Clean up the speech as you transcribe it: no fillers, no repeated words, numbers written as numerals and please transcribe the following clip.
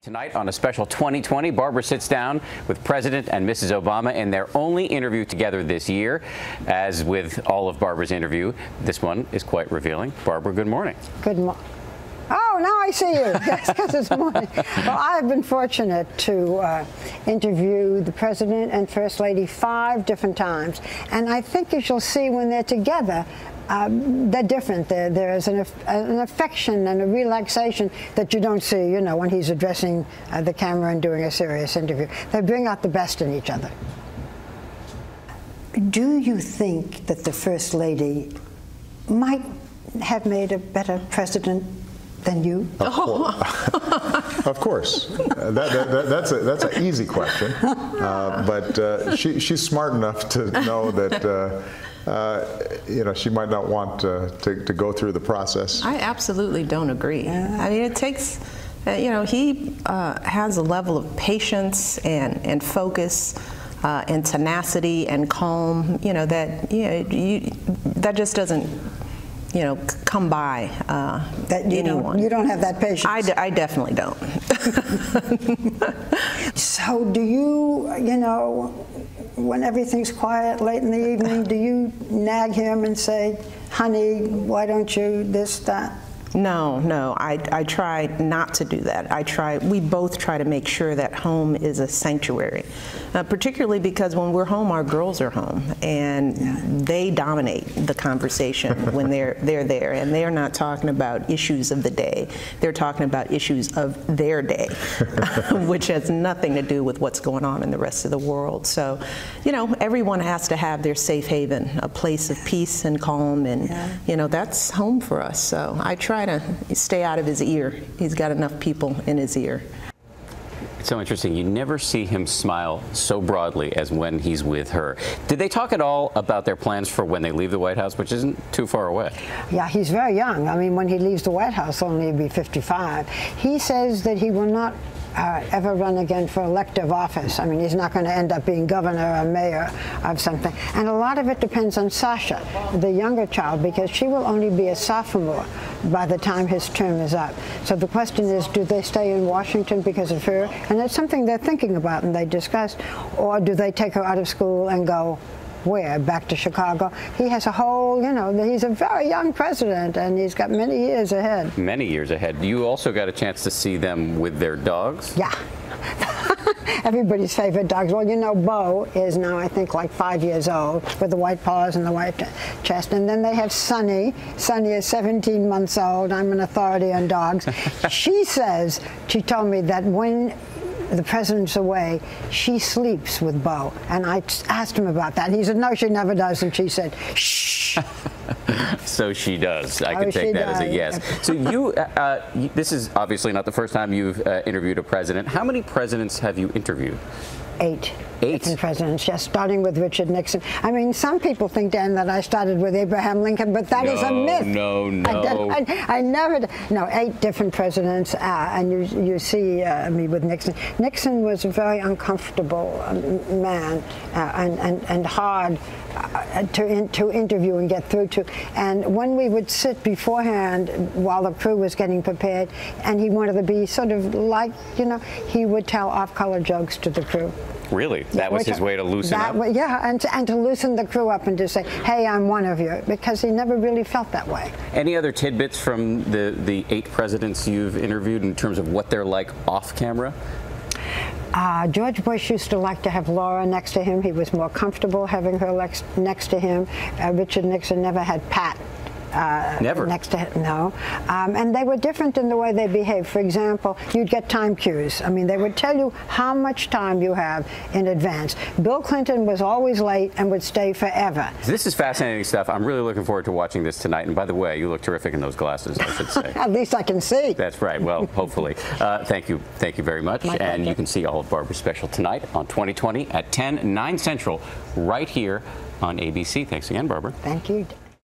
Tonight on a special 2020, Barbara sits down with President and Mrs. Obama in their only interview together this year. As with all of Barbara's interview, this one is quite revealing. Barbara, good morning. Good morning. Oh, now I see you. Yes, because it's morning. Well, I've been fortunate to interview the President and First Lady 5 different times. And I think you shall see when they're together, they're different. There's an affection and a relaxation that you don't see, you know, when he's addressing the camera and doing a serious interview. They bring out the best in each other. Do you think that the First Lady might have made a better president than you? Of course. That's an easy question. But she's smart enough to know that you know, she might not want to go through the process. I absolutely don't agree. I mean, it takes, you know, he has a level of patience and focus and tenacity and calm, you know, that, that just doesn't, you know, come by anyone. You don't have that patience. I definitely don't. So do you, you know, when everything's quiet late in the evening, do you nag him and say, honey, why don't you this, that? No, I try not to do that. We both try to make sure that home is a sanctuary, particularly because when we're home, our girls are home, and they dominate the conversation when they're there, and they're not talking about issues of the day. They're talking about issues of their day, which has nothing to do with what's going on in the rest of the world. So, you know, everyone has to have their safe haven, a place of peace and calm, and, you know, that's home for us. So I try to stay out of his ear. He's got enough people in his ear. It's so interesting. You never see him smile so broadly as when he's with her. Did they talk at all about their plans for when they leave the White House, which isn't too far away? Yeah, he's very young. I mean, when he leaves the White House, only he'll be 55. He says that he will not ever run again for elective office. I mean, he's not going to end up being governor or mayor of something. And a lot of it depends on Sasha, the younger child, because she will only be a sophomore by the time his term is up. So the question is, do they stay in Washington because of her? And it's something they're thinking about and they discuss. Or do they take her out of school and go where? Back to Chicago? He has a whole, you know, he's a very young president and he's got many years ahead. Many years ahead. You also got a chance to see them with their dogs? Yeah. Everybody's favorite dogs. Well, you know, Bo is now, I think, like 5 years old with the white paws and the white chest. And then they have Sunny. Sunny is 17 months old. I'm an authority on dogs. She says, she told me that when the president's away, she sleeps with Bo. And I asked him about that. And he said, no, she never does. And she said, shh. So she does. I can take that as a yes. So you, this is obviously not the first time you've interviewed a president. How many presidents have you interviewed? 8. 8 different presidents, yes, starting with Richard Nixon. I mean, some people think, Dan, that I started with Abraham Lincoln, but that is a myth. No. I never, no, 8 different presidents, and you see me with Nixon. Nixon was a very uncomfortable man and hard to interview and get through to. And when we would sit beforehand while the crew was getting prepared, and he wanted to be sort of like, you know, he would tell off-color jokes to the crew. Really? That was his way to loosen up? Yeah, and to loosen the crew up and to say, hey, I'm one of you, because he never really felt that way. Any other tidbits from the 8 presidents you've interviewed in terms of what they're like off camera? George Bush used to like to have Laura next to him. He was more comfortable having her next to him. Richard Nixon never had Pat never next to him, no. And they were different in the way they behaved. For example, you'd get time cues. I mean, they would tell you how much time you have in advance. Bill Clinton was always late and would stay forever. This is fascinating stuff. I'm really looking forward to watching this tonight. And by the way, you look terrific in those glasses, I should say. At least I can see. That's right. Well, hopefully. Thank you very much. And you can see all of Barbara's special tonight on 2020 at 10, 9 Central, right here on ABC. Thanks again, Barbara. Thank you.